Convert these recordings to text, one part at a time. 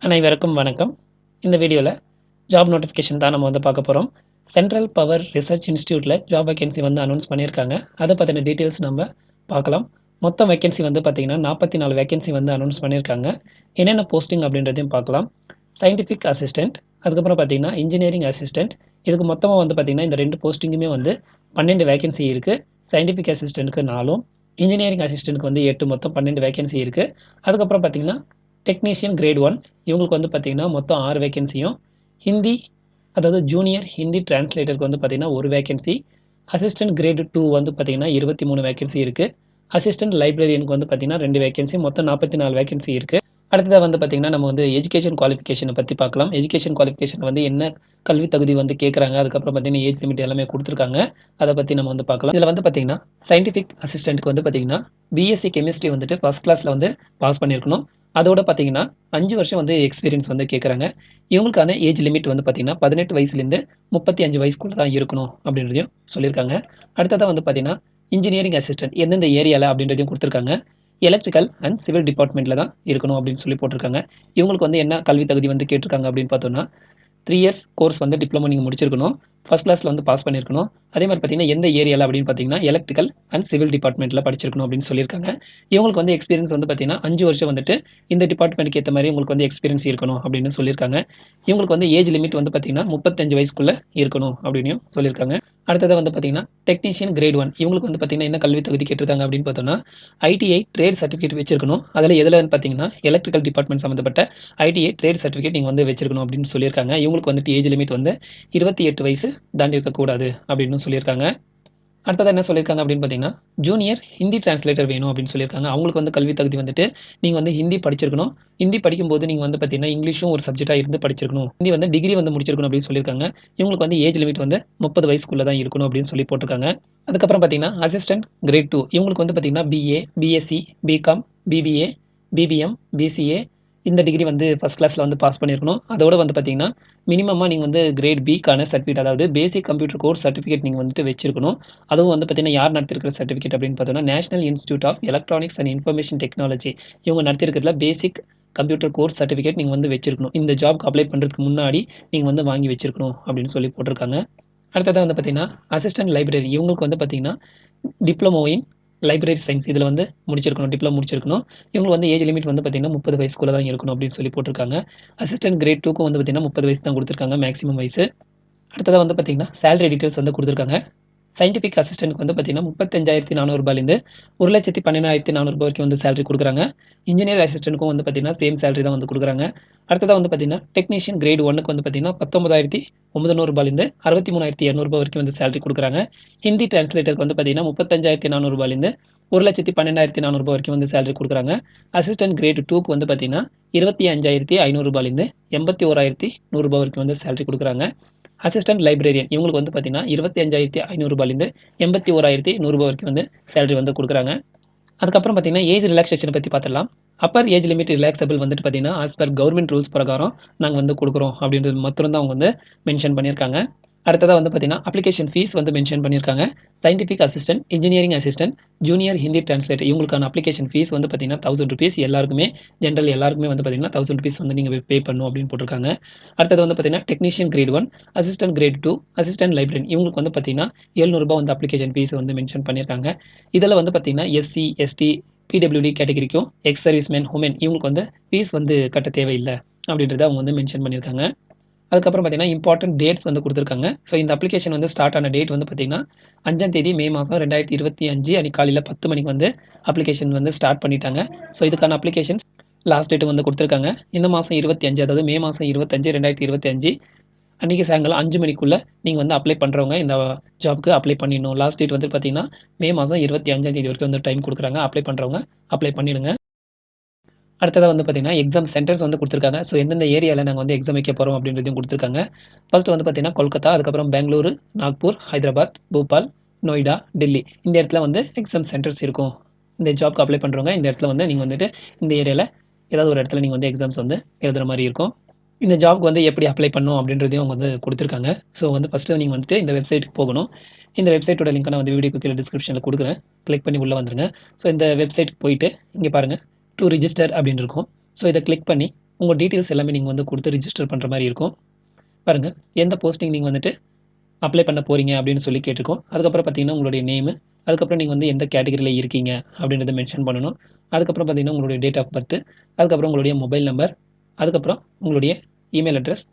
அனைவருக்கும் வணக்கம். இந்த வீடியோல ஜாப் நோட்டிஃபிகேஷன் தான் நம்ம வந்து பார்க்க போறோம். சென்ட்ரல் பவர் ரிசர்ச் இன்ஸ்டிடியூட்ல ஜாப் வேக்கன்சி வந்து அனௌன்ஸ் பண்ணியிருக்காங்க. அத பத்தின டீட்டெயில்ஸ் நம்ம பார்க்கலாம். மொத்த வேக்கன்சி வந்து பார்த்தீங்கன்னா 44 வேக்கன்சி வந்து அனௌன்ஸ் பண்ணியிருக்காங்க. என்னென்ன போஸ்டிங் அப்படின்றதையும் பார்க்கலாம். சயின்டிஃபிக் அசிஸ்டன்ட், அதுக்கப்புறம் பார்த்தீங்கன்னா இன்ஜினியரிங் அசிஸ்டன்ட். இதுக்கு மொத்தமா வந்து பார்த்தீங்கன்னா இந்த 2 போஸ்டிங்குமே வந்து 12 வேக்கன்சி இருக்கு. சயின்டிஃபிக் அசிஸ்டன்ட்க்கு 4ம், இன்ஜினியரிங் அசிஸ்டன்ட்க்கு வந்து 8 மொத்தம் 12 வேக்கன்சி இருக்கு. அதுக்கப்புறம் பார்த்தீங்கன்னா டெக்னீஷியன் கிரேட் 1 இவங்களுக்கு வந்து பார்த்தீங்கன்னா மொத்தம் 6 வேக்கன்சியும், ஹிந்தி அதாவது ஜூனியர் ஹிந்தி டிரான்ஸ்லேட்டருக்கு வந்து பார்த்தீங்கன்னா 1 வேக்கன்சி, அசிஸ்டன்ட் கிரேட் 2 வந்து பார்த்தீங்கன்னா 23 வேக்கன்சி இருக்கு. அசிஸ்டன்ட் லைப்ரரியனுக்கு வந்து பார்த்தீங்கன்னா 2 வேக்கன்சி, மொத்தம் 44 வேக்கன்சி இருக்கு. அடுத்ததா வந்து பார்த்தீங்கன்னா நம்ம வந்து எஜுகேஷன் குவாலிஃபிகேஷனை பத்தி பார்க்கலாம். எஜுகேஷன் குவாலிஃபிகேஷன் வந்து என்ன கல்வி தகுதி வந்து கேட்குறாங்க, அதுக்கப்புறம் பார்த்தீங்கன்னா ஏஜ் லிமிட் எல்லாமே குடுத்துருக்காங்க. அத பத்தி நம்ம வந்து பார்க்கலாம். இதுல வந்து பார்த்தீங்கன்னா சயின்டிஃபிக் அசிஸ்டன்ட்க்கு வந்து பார்த்தீங்கன்னா பிஎஸ்சி கெமிஸ்ட்ரி வந்துட்டு ஃபர்ஸ்ட் கிளாஸ்ல வந்து பாஸ் பண்ணியிருக்கணும். அதோட பார்த்தீங்கன்னா 5 வருஷம் வந்து எக்ஸ்பீரியன்ஸ் வந்து கேட்குறாங்க. இவங்களுக்கான ஏஜ் லிமிட் வந்து பார்த்தீங்கன்னா 18 வயசுலேருந்து 35 வயசுக்குள்ள தான் இருக்கணும் அப்படின்றதையும் சொல்லியிருக்காங்க. அடுத்ததா வந்து பார்த்தீங்கன்னா இன்ஜினியரிங் அசிஸ்டன்ட் எந்தெந்த ஏரியால அப்படின்றதையும் குடுத்துருக்காங்க. எலக்ட்ரிக்கல் அண்ட் சிவில் டிபார்ட்மெண்ட்ல தான் இருக்கணும் அப்படின்னு சொல்லி போட்டிருக்காங்க. இவங்களுக்கு வந்து என்ன கல்வி தகுதி வந்து கேட்டிருக்காங்க அப்படின்னு பார்த்தோம்னா 3 இயர்ஸ் கோர்ஸ் வந்து டிப்ளமோ நீங்க முடிச்சிருக்கணும். ஃபர்ஸ்ட் கிளாஸ்ல வந்து பாஸ் பண்ணியிருக்கணும். அதே மாரி பார்த்தீங்கன்னா, எந்த ஏரியால அப்படின்னு பார்த்தீங்கன்னா, எலக்ட்ரிக்கல் அண்ட் சிவில் டிபார்ட்மெண்ட்ல படிச்சிருக்கணும் அப்படின்னு சொல்லியிருக்காங்க. இவங்களுக்கு வந்து எக்ஸ்பீரியன்ஸ் வந்து பார்த்தீங்கன்னா, 5 வருஷம் வந்துட்டு இந்த டிபார்ட்மெண்ட்க்கு ஏத்த மாரி உங்களுக்கு வந்து எக்ஸ்பீரியன்ஸ் இருக்கணும் அப்படின்னு சொல்லியிருக்காங்க. இவங்களுக்கு வந்து ஏஜ் லிமிட் வந்து பார்த்தீங்கன்னா, 35 வயசுக்குள்ள இருக்கணும் அப்படின்னும் சொல்லியிருக்காங்க. அடுத்ததா வந்து பார்த்தீங்கன்னா, டெக்னீஷியன் கிரேட் 1 இவங்களுக்கு வந்து பார்த்தீங்கன்னா, என்ன கல்வி தகுதி கேட்டிருக்காங்க அப்படின்னு பார்த்தோம்னா, ஐடிஐ ட்ரேட் சர்டிஃபிகேட் வச்சிருக்கணும். அதில எதுலன்னு பார்த்தீங்கன்னா, எலக்ட்ரிக்கல் டிபார்ட்மெண்ட் சம்மந்தப்பட்ட ஐடிஐ ட்ரேட் சர்டிஃபிகேட் நீங்க வந்து வச்சிருக்கணும் அப்படின்னு சொல்லியிருக்காங்க. இவங்களுக்கு வந்துட்டு ஏஜ் லிமிட் வந்து 28 வயசு தாண்டி இருக்கக்கூடாது அப்படின்னு சொல்லியிருக்காங்க. அடுத்ததா என்ன சொல்லியிருக்காங்க அப்படின்னு பார்த்தீங்கன்னா, ஜூனியர் ஹிந்தி டிரான்ஸ்லேட்டர் வேணும் அப்படின்னு சொல்லியிருக்காங்க. அவங்களுக்கு வந்து கல்வி தகுதி வந்துட்டு நீங்க வந்து ஹிந்தி படிச்சிருக்கணும். ஹிந்தி படிக்கும்போது நீங்க வந்து பார்த்தீங்கன்னா, இங்கிலீஷும் ஒரு சப்ஜெக்ட்டா இருந்து படிச்சிருக்கணும். ஹிந்தி வந்து டிகிரி வந்து முடிச்சிருக்கணும் அப்படின்னு சொல்லியிருக்காங்க. இவங்களுக்கு வந்து ஏஜ் லிமிட் வந்து 30 வயசுக்குள்ள தான் இருக்கணும் அப்படின்னு சொல்லி போட்டிருக்காங்க. அதுக்கப்புறம் பார்த்தீங்கன்னா, அசிஸ்டன்ட் கிரேட் 2 இவங்களுக்கு வந்து பார்த்தீங்கன்னா, BA, BSc, BCom, BBA, BBM, BCA இந்த டிகிரி வந்து ஃபர்ஸ்ட் கிளாஸ்ல வந்து பாஸ் பண்ணியிருக்கணும். அதோட வந்து பார்த்தீங்கன்னா, மினிமமா நீங்க வந்து கிரேட் பிக்கான சர்டிஃபிகேட் அதாவது பேசிக் கம்ப்யூட்டர் கோர்ஸ் சர்டிஃபிகேட் நீங்க வந்துட்டு வச்சிருக்கணும். அதுவும் வந்து பார்த்தீங்கன்னா, யார் நடத்தியிருக்கிற சர்டிஃபிகேட் அப்படின்னு பார்த்தோம்னா, national institute of electronics and information technology இவங்க நடத்தியிருக்கிறதுல பேசிக் கம்ப்யூட்டர் கோர்ஸ் சர்டிஃபிகேட் நீங்க வந்து வச்சிருக்கணும். இந்த ஜாப்க்கு அப்ளை பண்றதுக்கு முன்னாடி நீங்க வந்து வாங்கி வச்சிருக்கணும் அப்படின்னு சொல்லி போட்டிருக்காங்க. அடுத்ததா வந்து பார்த்தீங்கன்னா, அசிஸ்டன்ட் லைப்ரரி இவங்களுக்கு வந்து பார்த்தீங்கன்னா, டிப்ளமோ இன் லைப்ரரி சயன்ஸ் இதில வந்து முடிச்சிருக்கணும். டிப்ளமோ முடிச்சிருக்கணும். இவங்களுக்கு வந்து ஏஜ் லிமிட் வந்து பார்த்தீங்கன்னா, 30 வயசுக்குள்ள தான் இருக்கணும் அப்படின்னு சொல்லி போட்டிருக்காங்க. அசிஸ்டன்ட் கிரேட் 2க்கும் வந்து பார்த்தீங்கன்னா, 30 வயசு தான் குடுத்துருக்காங்க மேக்ஸிமம் வயசு. அடுத்ததா வந்து பார்த்தீங்கன்னா, சேலரி டீட்டெயில்ஸ் வந்து குடுத்துருக்காங்க. சயின்டிஃபிக் அசிஸ்டன்ட்க்கு வந்து பார்த்தீங்கன்னா, ரூ. 35,400லேருந்து ரூ. 1,12,400 வரைக்கும் வந்து சேலரி குடுக்குறாங்க. இன்ஜினியர் அசிஸ்டன்ட்க்கும் வந்து பார்த்தீங்கன்னா, சேம் சேலரி தான் வந்து குடுக்குறாங்க. அடுத்ததா வந்து பார்த்தீங்கன்னா, டெக்னீஷியன் கிரேட் 1க்கு வந்து பார்த்தீங்கன்னா, ரூ. 19,900லேருந்து ரூ. 63,200 வரைக்கும் வந்து சேலரி குடுக்குறாங்க. ஹிந்தி டிரான்ஸ்லேட்டருக்கு வந்து பார்த்தீங்கன்னா, ரூ. 35,400லேருந்து ரூ. 1,12,400 வரைக்கும் வந்து சேலரி குடுக்குறாங்க. அசிஸ்டன்ட் கிரேட் 2க்கு வந்து பார்த்தீங்கன்னா, ரூ. 25,500லேருந்து ரூ. 81,100 வரைக்கும் வந்து சேலரி குடுக்குறாங்க. அசிஸ்டன்ட் லைப்ரரியன் இவங்களுக்கு வந்து பார்த்தீங்கன்னா, ரூ. 25,500லேருந்து ரூ. 81,100 வரைக்கும் வந்து சேலரி வந்து குடுக்குறாங்க. அதுக்கப்புறம் பார்த்தீங்கன்னா, ஏஜ் ரிலாக்சேஷன பத்தி பார்த்துடலாம். அப்பர் ஏஜ் லிமிட் ரிலாக்சபிள் வந்துட்டு பார்த்தீங்கன்னா, ஆஸ் பர் கவர்ன்மென்ட் ரூல்ஸ் பிரகாரம் நாங்க வந்து குடுக்குறோம் அப்படின்றது மாத்திரம் தான் அவங்க வந்து மென்ஷன் பண்ணியிருக்காங்க. அடுத்ததா வந்து பார்த்தீங்கன்னா, அப்ளிகேஷன் ஃபீஸ் வந்து மென்ஷன் பண்ணியிருக்காங்க. Scientific assistant, engineering assistant, junior Hindi translator இவங்களுக்கான அப்ளிகேஷன் ஃபீஸ் வந்து பார்த்தீங்கன்னா, ₹1000 எல்லாருக்குமே ஜெனரல் எல்லாருக்குமே வந்து பார்த்தீங்கன்னா, ₹1000 வந்து நீங்க பே பண்ணணும் அப்படின்னு போட்டிருக்காங்க. அடுத்தது வந்து பார்த்தீங்கன்னா, technician grade 1, assistant great 2, assistant librarian இவங்களுக்கு வந்து பார்த்தீங்கன்னா, ₹700 வந்து அப்ளிகேஷன் ஃபீஸ் வந்து மென்ஷன் பண்ணியிருக்காங்க. இதில வந்து பார்த்தீங்கன்னா, எஸ்சி, எஸ்டி, பிடபிள்யூடி கேட்டகரிக்கும், எக்ஸ் சர்வீஸ்மேன், உமன் இவங்களுக்கு வந்து ஃபீஸ் வந்து கட்ட தேவையில்ல அப்படின்றத அவங்க வந்து மென்ஷன் பண்ணியிருக்காங்க. அதுக்கப்புறம் பார்த்தீங்கன்னா, இம்பார்ட்டன்ட் டேட்ஸ் வந்து குடுத்துருக்காங்க. ஸோ இந்த அப்ளிகேஷன் வந்து ஸ்டார்ட் ஆன டேட் வந்து பார்த்தீங்கன்னா, 5ஆம் தேதி மே மாதம் 2025 அன்னைக்கு காலையில 10 மணிக்கு வந்து அப்ளிகேஷன் வந்து ஸ்டார்ட் பண்ணிட்டாங்க. ஸோ இதுக்கான அப்ளிகேஷன்ஸ் லாஸ்ட் டேட் வந்து குடுத்துருக்காங்க. இந்த மாசம் 25 அதாவது மே மாசம் 25, 2025 அன்னைக்கு சாயங்காலம் 5 மணிக்குள்ள நீங்க வந்து அப்ளை பண்றவங்க இந்த ஜாப்க்கு அப்ளை பண்ணிடணும். லாஸ்ட் டேட் வந்து பார்த்தீங்கன்னா, மே மாதம் 25ஆம் தேதி வரைக்கும் வந்து டைம் குடுக்குறாங்க. அப்ளை பண்றவங்க அப்ளை பண்ணிடுங்க. அடுத்ததா வந்து பார்த்தீங்கன்னா, எக்ஸாம் சென்டர்ஸ் வந்து குடுத்துருக்காங்க. ஸோ எந்தெந்த ஏரியால நாங்க வந்து எக்ஸாம் வைக்க போறோம் அப்படின்றதையும் குடுத்துருக்காங்க. ஃபர்ஸ்ட் வந்து பார்த்தீங்கன்னா, கொல்கத்தா, அதுக்கப்புறம் பெங்களூரு, நாக்பூர், ஹைதராபாத், போபால், நொய்டா, டெல்லி இந்த இடத்துல வந்து எக்ஸாம் சென்டர்ஸ் இருக்கும். இந்த ஜாப்க்கு அப்ளை பண்றவங்க இந்த இடத்துல வந்து நீங்க வந்துட்டு இந்த ஏரியால ஏதாவது ஒரு இடத்துல நீங்க வந்து எக்ஸாம்ஸ் வந்து எழுதுற மாரி இருக்கும். இந்த ஜாப்க்கு வந்து எப்படி அப்ளை பண்ணணும் அப்படின்றதையும் அவங்க வந்து குடுத்துருக்காங்க. ஸோ வந்து ஃபர்ஸ்ட்டு நீங்க வந்துட்டு இந்த வெப்சைட்க்கு போகணும். இந்த வெப்சைட்டோட லிங்க்க நான் வந்து வீடியோக்கு கீழ டிஸ்கிரிப்ஷன்ல குடுக்குறேன். கிளிக் பண்ணி உள்ள வந்துருங்க. ஸோ இந்த வெப்சைட்க்கு போயிட்டு இங்க பாருங்க டூ ரிஜிஸ்டர் அப்படின்னு இருக்கும். ஸோ இத கிளிக் பண்ணி உங்கள் டீட்டெயில்ஸ் எல்லாமே நீங்கள் வந்து கொடுத்து ரிஜிஸ்டர் பண்ணுற மாதிரி இருக்கும். பாருங்கள், எந்த போஸ்டிங் நீங்கள் வந்துட்டு அப்ளை பண்ண போகிறீங்க அப்படின்னு சொல்லி கேட்டிருக்கோம். அதுக்கப்புறம் பார்த்தீங்கன்னா உங்களுடைய நேமு, அதுக்கப்புறம் நீங்கள் வந்து எந்த கேட்டகரியில் இருக்கீங்க அப்படின்றத மென்ஷன் பண்ணணும். அதுக்கப்புறம் பார்த்தீங்கன்னா உங்களுடைய டேட் ஆஃப் பர்த், அதுக்கப்புறம் உங்களுடைய மொபைல் நம்பர், அதுக்கப்புறம் உங்களுடைய இமெயில் அட்ரஸ்.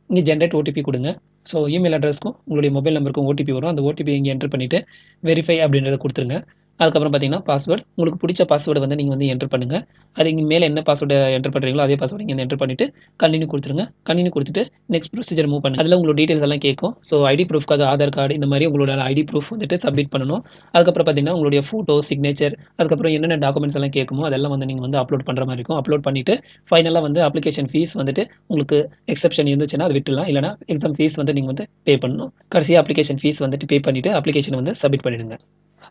இங்கே ஜென்ரேட் ஓடிபி கொடுங்க. ஸோ இமெயில் அட்ரஸ்க்கும் உங்களுடைய மொபைல் நம்பருக்கும் ஓடிபி வரும். அந்த ஓடிபி இங்கே என்டர் பண்ணிவிட்டு வெரிஃபை அப்படின்றத கொடுத்துருங்க. அதுக்கப்புறம் பார்த்தீங்கன்னா பாஸ்வேர்டு, உங்களுக்கு பிடிச்ச பாஸ்வேர்டை வந்து நீங்கள் வந்து என்டர் பண்ணுங்கள். அது இங்கே மேலே என்ன பாஸ்வேர்டை என்டர் பண்ணுறீங்களோ அதே பாஸ்வேர்டு இங்கே என்டர் பண்ணிவிட்டு கண்டினியூ கொடுத்துருங்க. கண்டினியூ கொடுத்துட்டு நெக்ஸ்ட் ப்ரொசீஜர் மூவ் பண்ணுங்கள். அதில் உங்களோட டீட்டெயில்ஸ் எல்லாம் கேட்கும். ஸோ ஐடி ப்ரூஃப்காக ஆதார் கார்டு இந்த மாதிரி உங்களோட ஐடி ப்ரூஃப் வந்துட்டு சப்மிட் பண்ணணும். அதுக்கப்புறம் பார்த்தீங்கன்னா உங்களுடைய ஃபோட்டோ, சிக்னேச்சர், அதுக்கப்புறம் என்னென்ன டாக்குமெண்ட்ஸ் எல்லாம் கேட்குமோ அதெல்லாம் வந்து நீங்கள் வந்து அப்லோட் பண்ணுற மாதிரி இருக்கும். அப்லோட் பண்ணிவிட்டு ஃபைனலாக வந்து அப்ளிகேஷன் ஃபீஸ் வந்துட்டு உங்களுக்கு எக்ஸெப்ஷன் இருந்துச்சுன்னா அது விட்டுலாம். இல்லைனா எக்ஸாம் ஃபீஸ் வந்து நீங்கள் வந்து பே பண்ணணும். கடைசியாக அப்ளிகேஷன் ஃபீஸ் வந்துட்டு பே பண்ணிவிட்டு அப்ளிகேஷனை வந்து சப்மிட் பண்ணிடுங்க.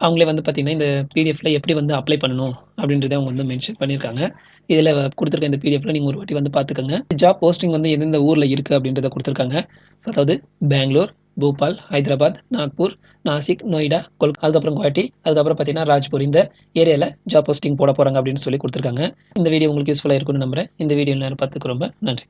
அவங்களே வந்து பார்த்தீங்கன்னா இந்த பிடிஎஃப்ல எப்படி வந்து அப்ளை பண்ணணும் அப்படின்றத அவங்க வந்து மென்ஷன் பண்ணியிருக்காங்க. இதில் கொடுத்துருக்க இந்த பிடிஎஃப்ல நீங்கள் ஒரு வாட்டி வந்து பார்த்துக்கோங்க. ஜாப் போஸ்டிங் வந்து எந்தெந்த ஊரில் இருக்குது அப்படின்றத கொடுத்துருக்காங்க. அதாவது பெங்களூர், போபால், ஹைதராபாத், நாக்பூர், நாசிக், நொய்டா, அதுக்கப்புறம் குவாஹாட்டி, அதுக்கப்புறம் பார்த்தீங்கன்னா ராஜ்பூர், இந்த ஏரியாவில் ஜாப் போஸ்டிங் போட போகிறாங்க அப்படின்னு சொல்லி கொடுத்துருக்காங்க. இந்த வீடியோ உங்களுக்கு யூஸ்ஃபுல்லாக இருக்கும்னு நம்புறேன். இந்த வீடியோ நான் பார்த்துக்கு ரொம்ப நன்றி.